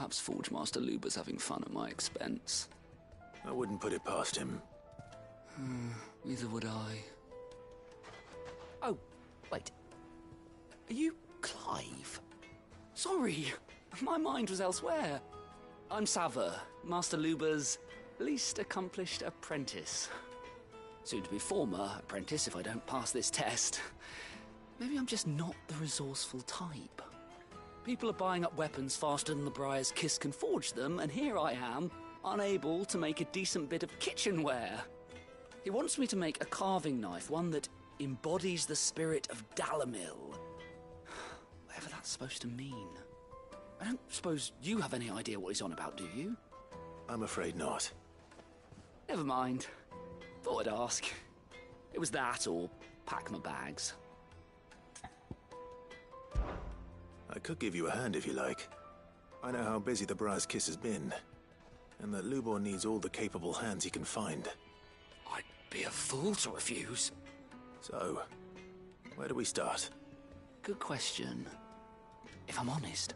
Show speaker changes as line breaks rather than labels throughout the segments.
Perhaps Forge Master Luber's having fun at my expense.
I wouldn't put it past him.
Neither would I.
Oh, wait. Are you Clive?
Sorry, my mind was elsewhere. I'm Sava, Master Luber's least accomplished apprentice. Soon to be former apprentice if I don't pass this test. Maybe I'm just not the resourceful type. People are buying up weapons faster than the Briar's Kiss can forge them, and here I am, unable to make a decent bit of kitchenware. He wants me to make a carving knife, one that embodies the spirit of Dalamil. Whatever that's supposed to mean. I don't suppose you have any idea what he's on about, do you?
I'm afraid not.
Never mind. Thought I'd ask. It was that or pack my bags.
I could give you a hand if you like. I know how busy the Briar's Kiss has been, and that Lubor needs all the capable hands he can find.
I'd be a fool to refuse.
So, where do we start?
Good question. If I'm honest,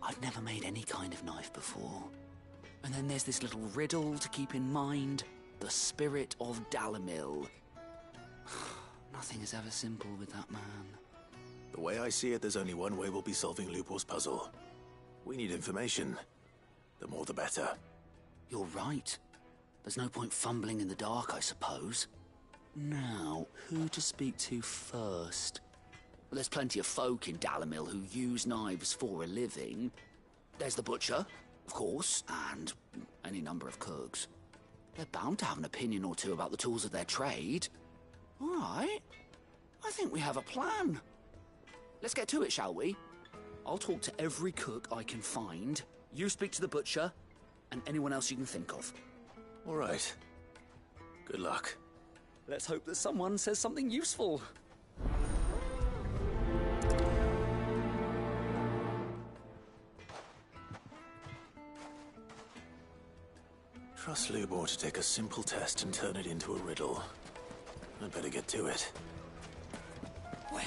I've never made any kind of knife before. And then there's this little riddle to keep in mind. The spirit of Dalamil. Nothing is ever simple with that man.
The way I see it, there's only one way we'll be solving Lubor's puzzle. We need information. The more the better.
You're right. There's no point fumbling in the dark, I suppose. Now, who to speak to first? Well, there's plenty of folk in Dalamil who use knives for a living. There's the butcher, of course, and any number of cooks. They're bound to have an opinion or two about the tools of their trade. All right. I think we have a plan. Let's get to it, shall we? I'll talk to every cook I can find. You speak to the butcher, and anyone else you can think of.
All right. Good luck.
Let's hope that someone says something useful.
Trust Lubor to take a simple test and turn it into a riddle. I'd better get to it.
Well,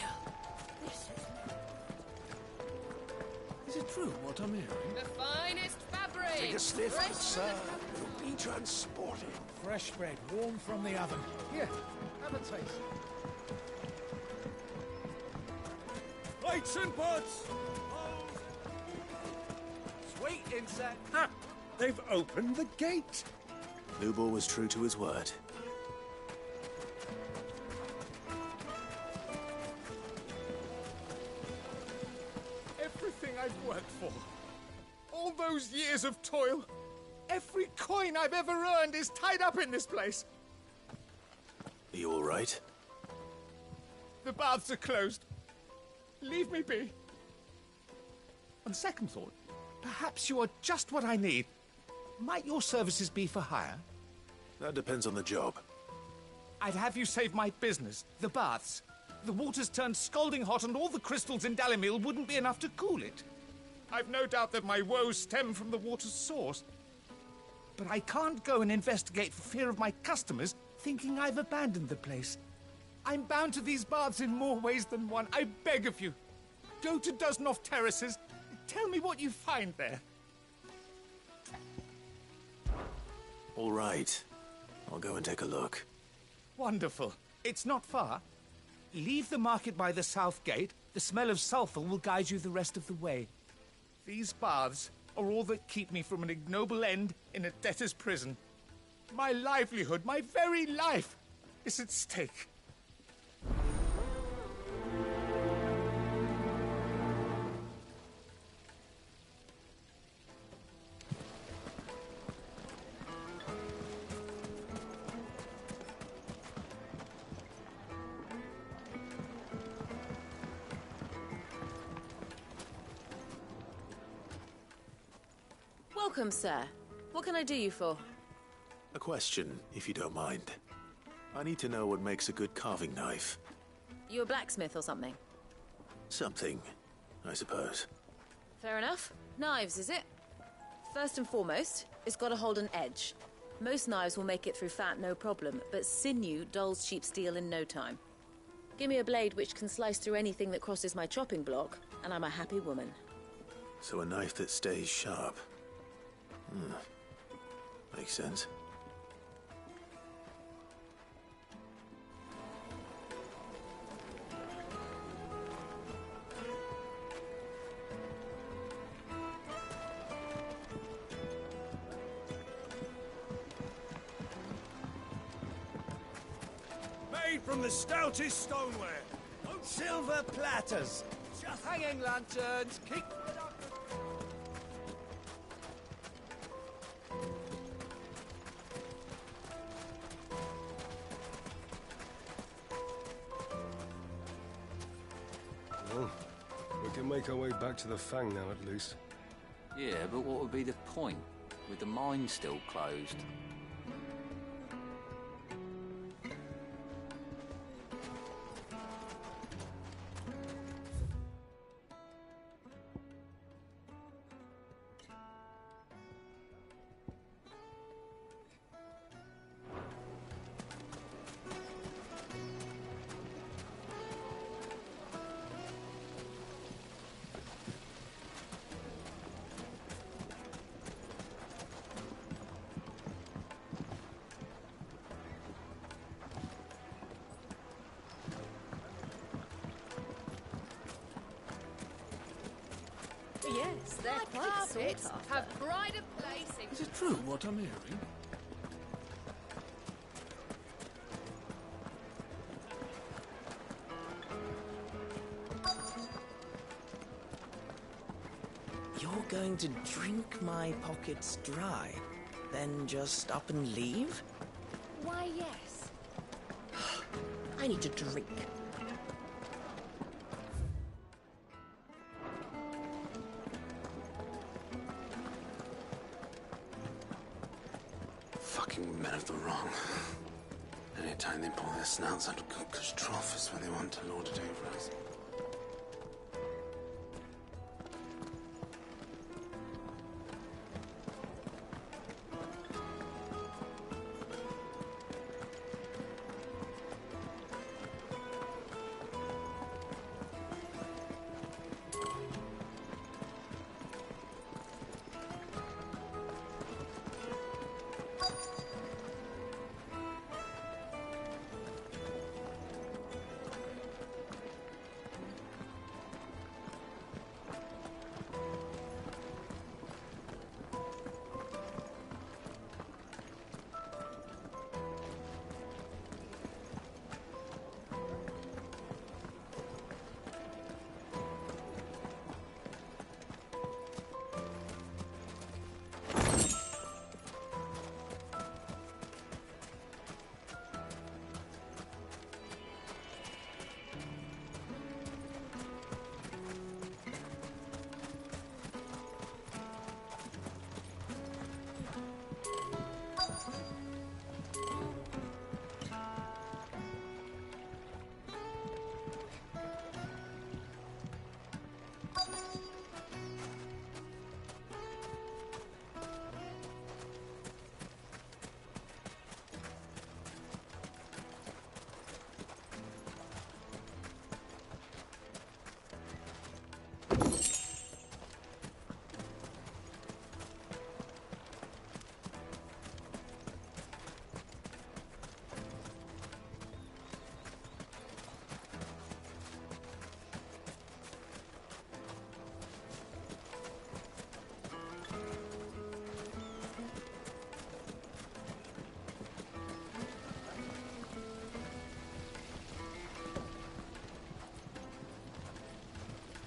Is it true what I'm hearing?
The finest fabric!
Take a sniff,
Fresh
sir.
from
You'll be transported. Fresh bread, warm from the oven. Here, have a taste. Plates and pots!
sweet insect.
Ha! They've opened the gate.
Lubor was true to his word.
Everything I've worked for. All those years of toil. Every coin I've ever earned is tied up in this place.
Are you all right?
The baths are closed. Leave me be. On second thought, perhaps you are just what I need. Might your services be for hire?
That depends on the job.
I'd have you save my business, the baths. The water's turned scalding hot and all the crystals in Dalamil wouldn't be enough to cool it. I've no doubt that my woes stem from the water's source. But I can't go and investigate for fear of my customers thinking I've abandoned the place. I'm bound to these baths in more ways than one. I beg of you. Go to Dusnoff Terraces. Tell me what you find there.
All right. I'll go and take a look.
Wonderful. It's not far. Leave the market by the south gate. The smell of sulphur will guide you the rest of the way. These baths are all that keep me from an ignoble end in a debtor's prison. My livelihood, my very life, is at stake.
Welcome, sir. What can I do you for?
A question, if you don't mind. I need to know what makes a good carving knife.
You a blacksmith or something?
Something, I suppose.
Fair enough. Knives, is it? First and foremost, it's got to hold an edge. Most knives will make it through fat, no problem, but sinew dulls cheap steel in no time. Give me a blade which can slice through anything that crosses my chopping block, and I'm a happy woman.
So a knife that stays sharp. Makes sense.
Made from the stoutest stoneware. Silver platters. Just hanging lanterns. Keep it up.
Well, we can make our way back to the Fang now, at least.
Yeah, but what would be the point, with the mine still closed?
Yes, they're
My
quite
carpets
sought after.
have pride of place in...
Is it true what I'm hearing?
You're going to drink my pockets dry, then just up and leave?
Why, yes.
I need to drink.
Fucking men of the wrong. Anytime they pull their snouts out of Cook's trough is when they want to lord it over us.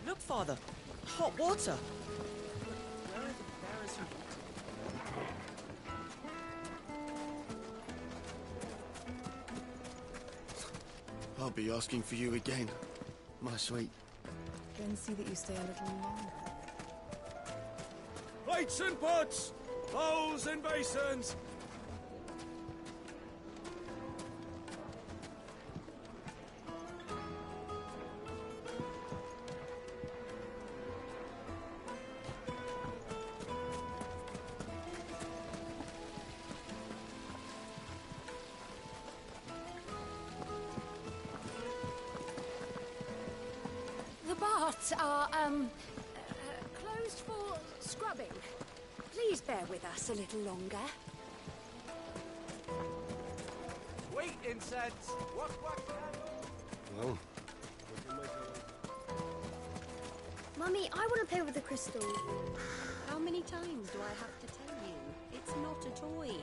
Look, Father. Hot water.
I'll be asking for you again, my sweet.
Then see that you stay a little longer.
Plates and pots! Bowls and basins!
The baths are, closed for scrubbing. Please Please bear with us a little longer.
Wheat incense. What
Well, we can make our way.
Mummy, I want to play with the crystal.
How many times do I have to tell you? It's not a toy.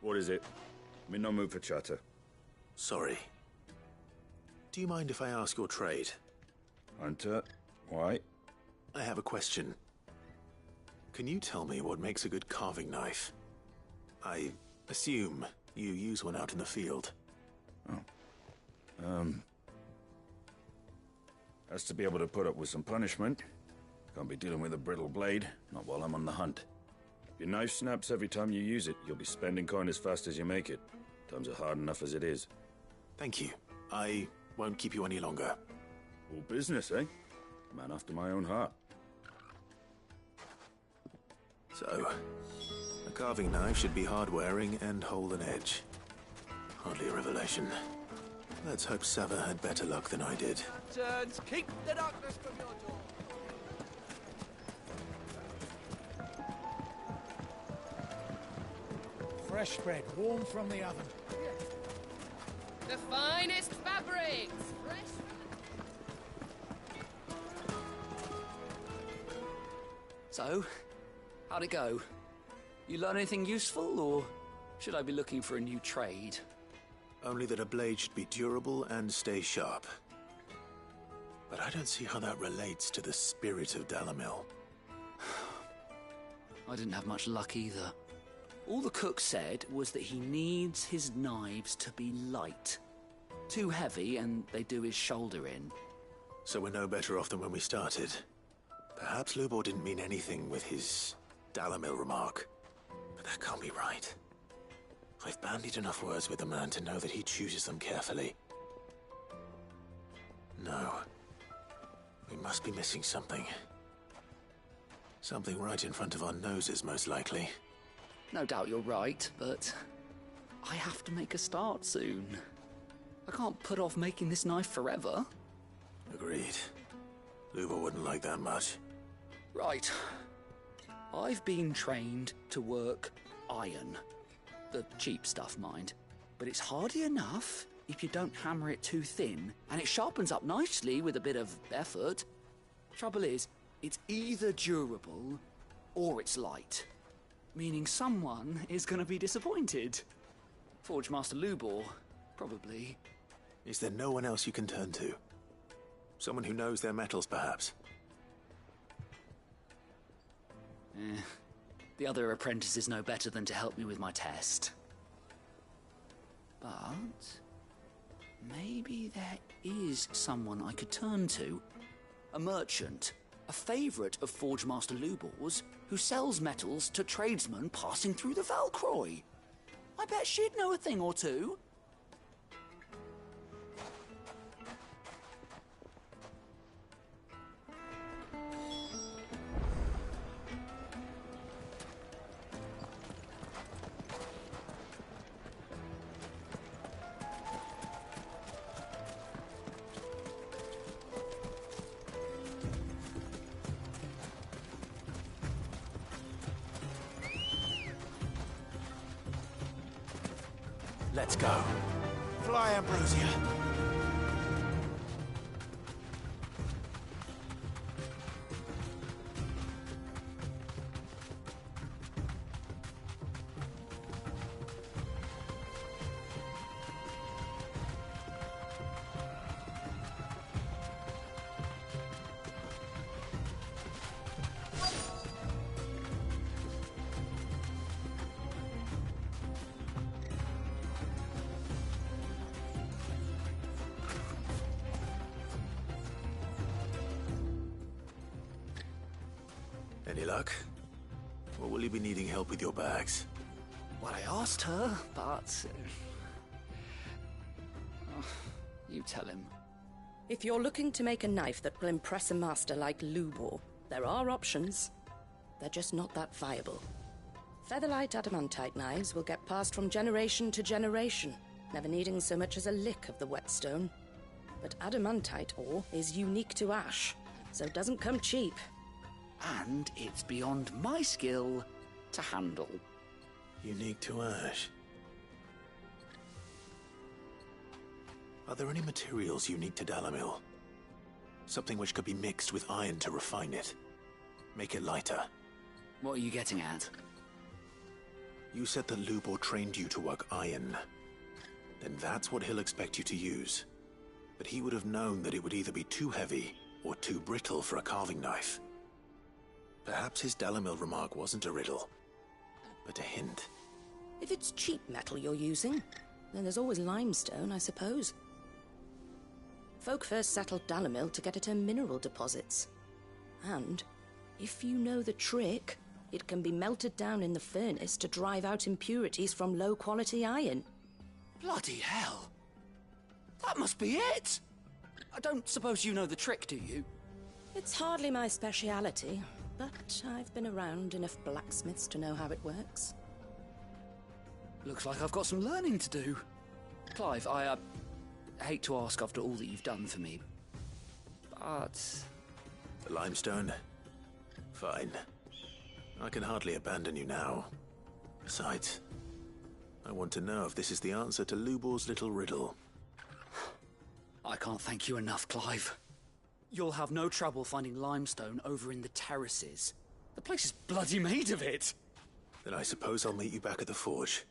What is it? I'm in no mood for chatter.
Sorry. Do you mind if I ask your trade?
Hunter, why?
I have a question. Can you tell me what makes a good carving knife? I assume you use one out in the field.
Has to be able to put up with some punishment. Can't be dealing with a brittle blade, not while I'm on the hunt. If your knife snaps every time you use it, you'll be spending coin as fast as you make it. Times are hard enough as it is.
Thank you. I won't keep you any longer.
All business, eh? Man after my own heart.
So, a carving knife should be hard-wearing and hold an edge. Hardly a revelation. Let's hope Sava had better luck than I did.
lanterns, keep the darkness from your door.
Fresh bread, warm from the oven.
The finest fabrics! Fresh
So, how'd it go? You learn anything useful, or should I be looking for a new trade?
Only that a blade should be durable and stay sharp. But I don't see how that relates to the spirit of Dalamil.
I didn't have much luck either. All the cook said was that he needs his knives to be light. Too heavy and they do his shoulder in.
So we're no better off than when we started. Perhaps Lubor didn't mean anything with his Dalamil remark. But that can't be right. I've bandied enough words with the man to know that he chooses them carefully. No. We must be missing something. Something right in front of our noses, most likely.
No doubt you're right, but I have to make a start soon. I can't put off making this knife forever.
Agreed. Lubor wouldn't like that much.
Right. I've been trained to work iron. The cheap stuff, mind. But it's hardy enough if you don't hammer it too thin, and it sharpens up nicely with a bit of effort. Trouble is, it's either durable or it's light. Meaning someone is going to be disappointed. Forge Master Lubor, probably.
Is there no one else you can turn to? Someone who knows their metals, perhaps?
The other apprentices know better than to help me with my test. But maybe there is someone I could turn to. A merchant, a favourite of Forge Master Lubor's, who sells metals to tradesmen passing through the Valcroy. I bet she'd know a thing or two.
Let's go.
Fly, Ambrosia.
Any luck? Or will you be needing help with your bags?
Well, I asked her, but... you tell him.
If you're looking to make a knife that will impress a master like Lubor, there are options. They're just not that viable. Featherlight adamantite knives will get passed from generation to generation, never needing so much as a lick of the whetstone. But adamantite ore is unique to ash, so it doesn't come cheap.
And it's beyond my skill to handle.
Unique to ash. Are there any materials unique to Dalamil? Something which could be mixed with iron to refine it. Make it lighter.
What are you getting at?
You said that Lubor trained you to work iron. Then that's what he'll expect you to use. But he would have known that it would either be too heavy or too brittle for a carving knife. Perhaps his Dalamil remark wasn't a riddle, but a hint.
If it's cheap metal you're using, then there's always limestone, I suppose. Folk first settled Dalamil to get at her mineral deposits. And, if you know the trick, it can be melted down in the furnace to drive out impurities from low-quality iron.
Bloody hell! That must be it! I don't suppose you know the trick, do you?
It's hardly my speciality, but I've been around enough blacksmiths to know how it works.
Looks like I've got some learning to do. Clive, I hate to ask after all that you've done for me, but...
The limestone? Fine. I can hardly abandon you now. Besides, I want to know if this is the answer to Lubor's little riddle.
I can't thank you enough, Clive. You'll have no trouble finding limestone over in the terraces. The place is bloody made of it.
Then I suppose I'll meet you back at the forge.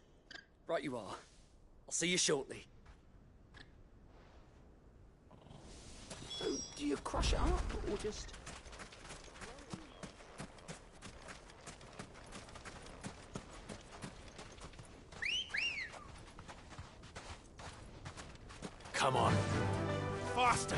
Right you are. I'll see you shortly. So, do you crush it up, or just...
Come on.
Faster!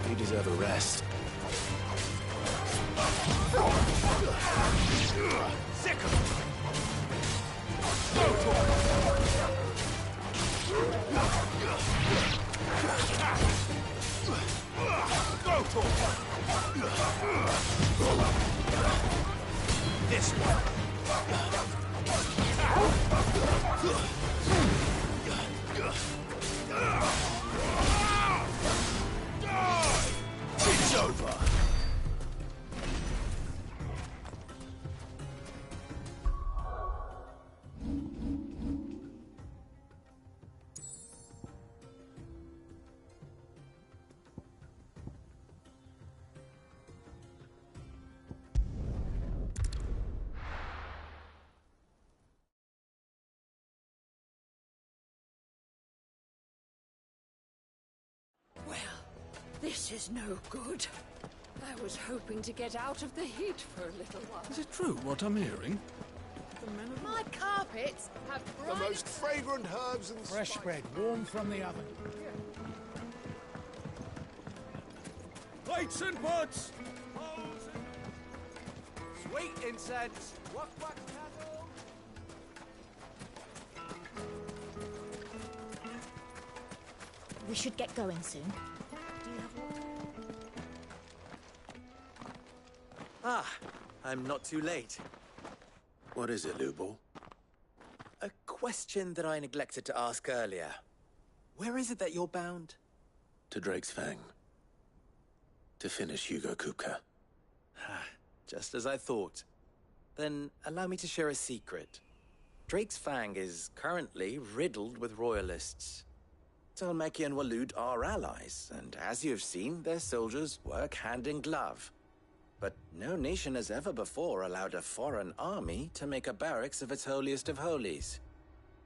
You deserve a rest.
Sick of it! Go to this one! It's over!
This is no good. I was hoping to get out of the heat for a little while.
Is it true what I'm hearing?
My carpets have
The most fragrant herbs and
Fresh bread, warm from the oven.
plates and pots. Bowls and... Sweet incense. Whack whack candle.
We should get going soon. Do you have water?
Ah, I'm not too late.
What is it, Lubor?
A question that I neglected to ask earlier. Where is it that you're bound?
To Drake's Fang. To finish Hugo Kupka.
Just as I thought. Then allow me to share a secret. Drake's Fang is currently riddled with royalists. Talmeki and Walud are allies, and as you've seen, their soldiers work hand in glove. But no nation has ever before allowed a foreign army to make a barracks of its holiest of holies.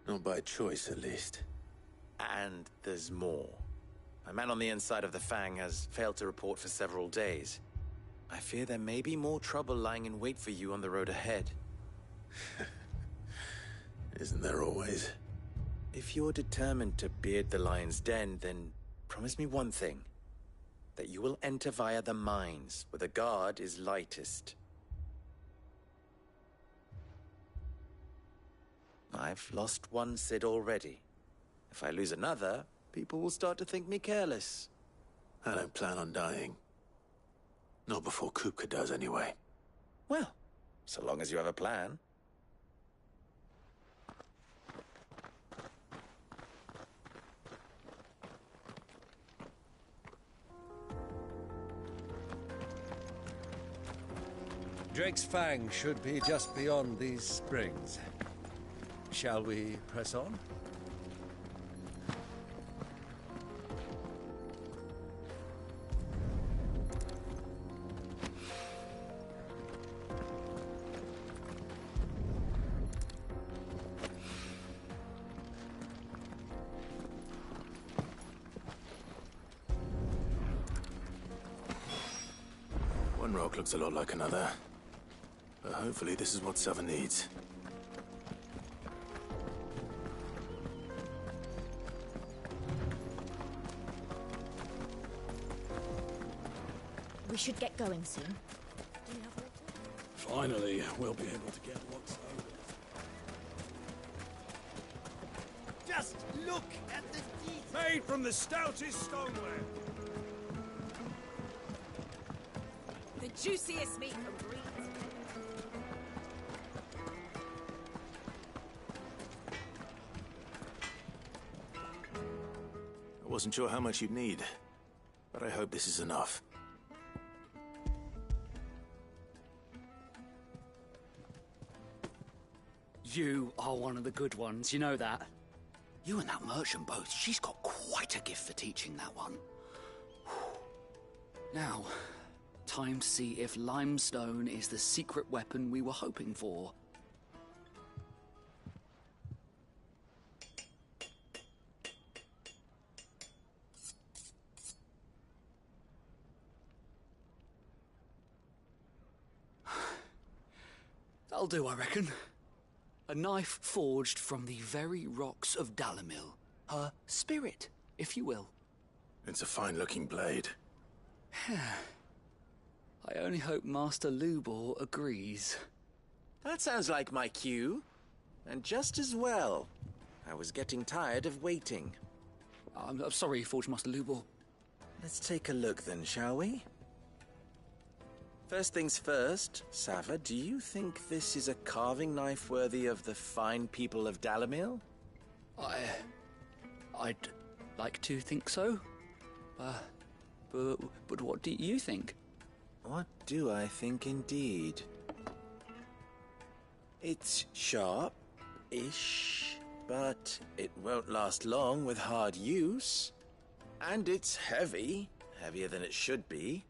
Not by choice, at least.
And there's more. A man on the inside of the Fang has failed to report for several days. I fear there may be more trouble lying in wait for you on the road ahead.
Isn't there always?
If you're determined to beard the lion's den, then promise me one thing. That you will enter via the mines, where the guard is lightest. I've lost one Cid already. If I lose another, people will start to think me careless.
I don't plan on dying. Not before Kupka does, anyway.
Well, so long as you have a plan.
Drake's Fang should be just beyond these springs. Shall we press on?
One rock looks a lot like another. But hopefully this is what Sava needs.
We should get going soon. Do you have water?
Finally, we'll be able to get what's owed.
Just look at the detail. Made from the stoutest stoneware.
The juiciest meat from breeds.
I wasn't sure how much you'd need, but I hope this is enough.
You are one of the good ones, you know that? You and that merchant both, she's got quite a gift for teaching that one. Now, time to see if limestone is the secret weapon we were hoping for. That'll do, I reckon. A knife forged from the very rocks of Dalamil. Her spirit, if you will.
It's a fine-looking blade.
I only hope Master Lubor agrees.
That sounds like my cue. And just as well. I was getting tired of waiting.
I'm sorry, Forge Master Lubor.
Let's take a look then, shall we? First things first, Sava, do you think this is a carving knife worthy of the fine people of Dalamil?
I'd like to think so. But what do you think?
What do I think indeed? It's sharp-ish, but it won't last long with hard use. And it's heavy, heavier than it should be.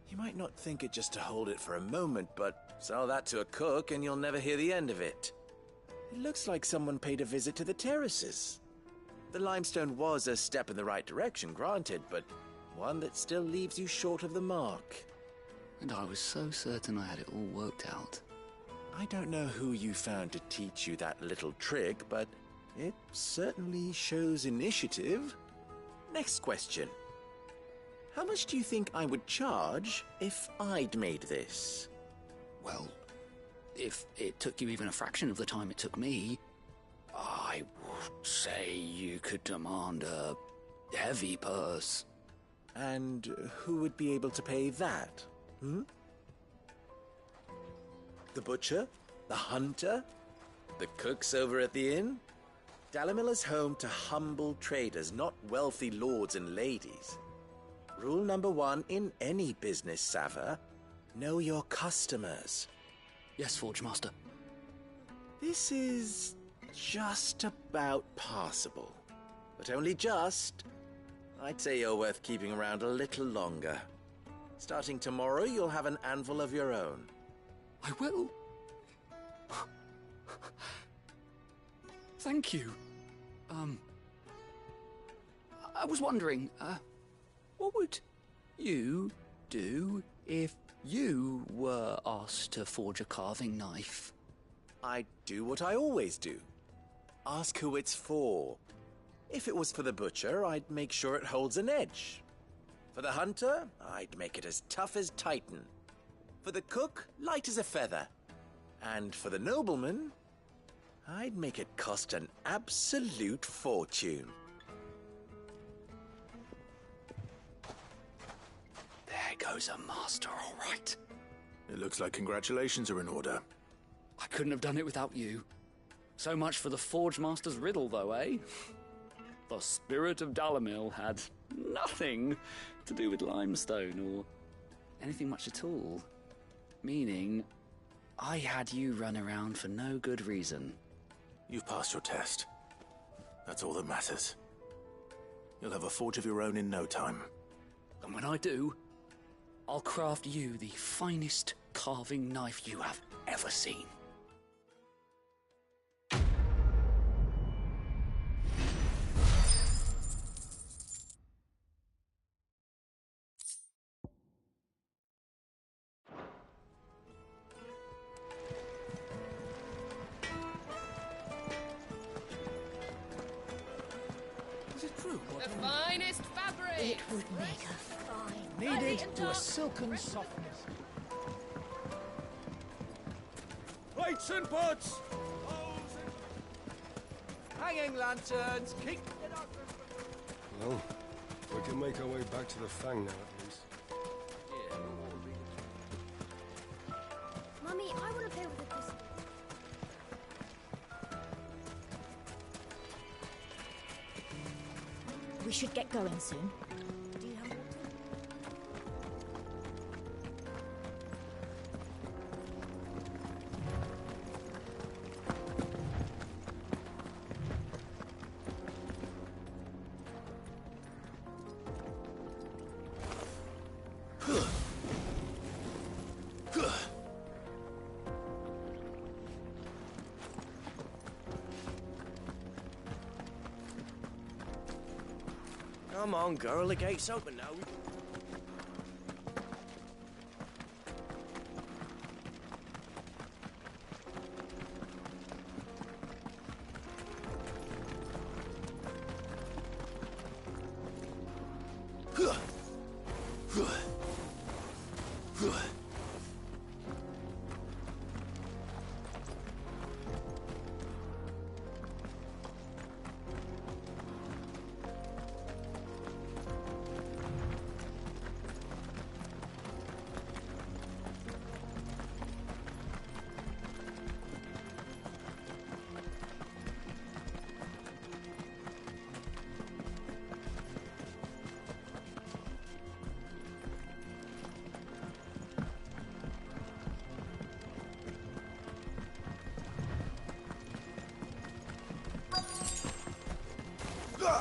You might not think it just to hold it for a moment, but sell that to a cook and you'll never hear the end of it. It looks like someone paid a visit to the terraces. The limestone was a step in the right direction, granted, but One that still leaves you short of the mark.
And I was so certain I had it all worked out.
I don't know who you found to teach you that little trick, but it certainly shows initiative. Next question. How much do you think I would charge if I'd made this?
Well, if it took you even a fraction of the time it took me, I would say you could demand a heavy purse.
And who would be able to pay that? The butcher? The hunter? The cooks over at the inn? Dalamil is home to humble traders, not wealthy lords and ladies. Rule number 1 in any business, Sava: know your customers.
Yes, Forge Master.
This is just about passable. But only just. I'd say you're worth keeping around a little longer. Starting tomorrow, you'll have an anvil of your own.
I will. Thank you. I was wondering, what would you do if you were asked to forge a carving knife?
I'd do what I always do. Ask who it's for. If it was for the butcher, I'd make sure it holds an edge. For the hunter, I'd make it as tough as Titan. For the cook, light as a feather. And for the nobleman, I'd make it cost an absolute fortune.
There goes a master, all right.
It looks like congratulations are in order.
I couldn't have done it without you. So much for the Forge Master's riddle, though, eh? The spirit of Dalamil had nothing to do with limestone or anything much at all. Meaning, I had you run around for no good reason.
You've passed your test. That's all that matters. You'll have a forge of your own in no time.
And when I do, I'll craft you the finest carving knife you have ever seen.
The finest fabric!
It would make a fine.
Kneaded to a silken softness.
Plates and pots! Hanging lanterns! Keep it up!
Well, we can make our way back to the Fang now, at least.
Mummy, I want to play with the crystal.
We should get going soon. Do you have water?
Come on, girl, the gate's open now.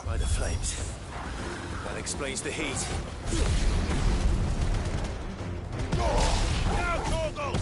By the flames. That explains the heat.
Now, Torgal!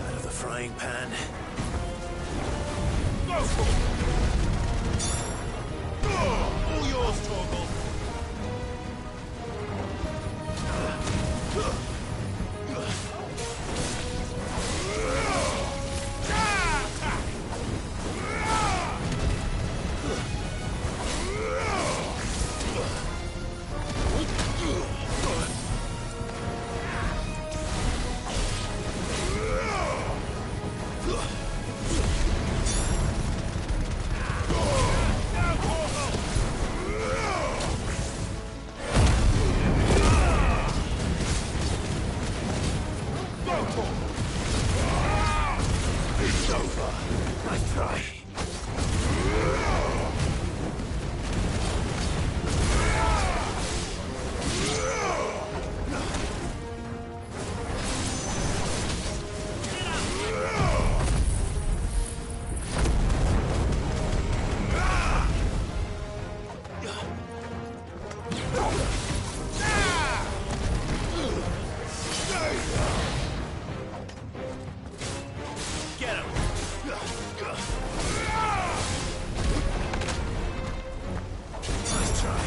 Out of the frying pan.
All yours, Torgal.
It's over. Nice try.
Get him.
Nice try.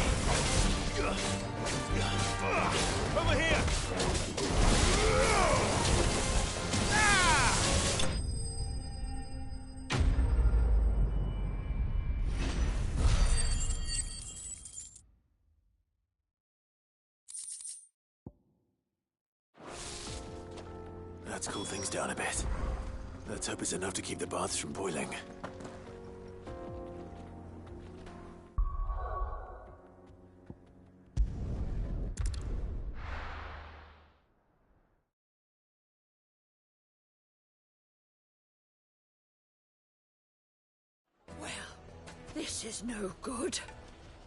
Over here.
Let's cool things down a bit. Let's hope it's enough to keep the baths from boiling.
Well, this is no good.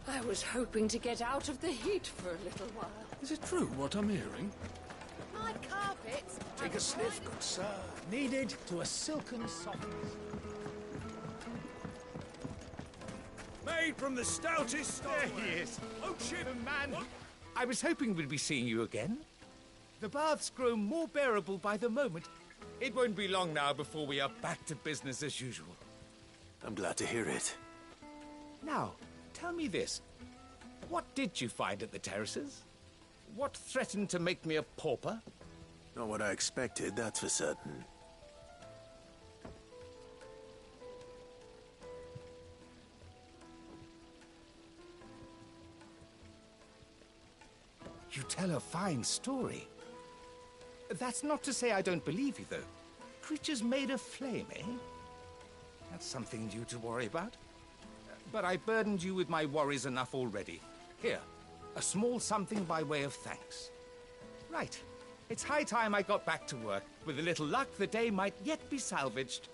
I was hoping to get out of the heat for a little while.
Is it true what I'm hearing?
My carpets.
Take a sniff, good sir. Kneaded to a silken softness.
Made from the stoutest stone.
There he is.
Oh, shit.
Man, I was hoping we'd be seeing you again. The baths grow more bearable by the moment. It won't be long now before we are back to business as usual.
I'm glad to hear it.
Now, tell me this. What did you find at the terraces? What threatened to make me a pauper?
Not what I expected, that's for certain.
You tell a fine story. That's not to say I don't believe you, though. Creatures made of flame, eh? That's something you to worry about. But I burdened you with my worries enough already. Here, a small something by way of thanks. Right. It's high time I got back to work. With a little luck, the day might yet be salvaged.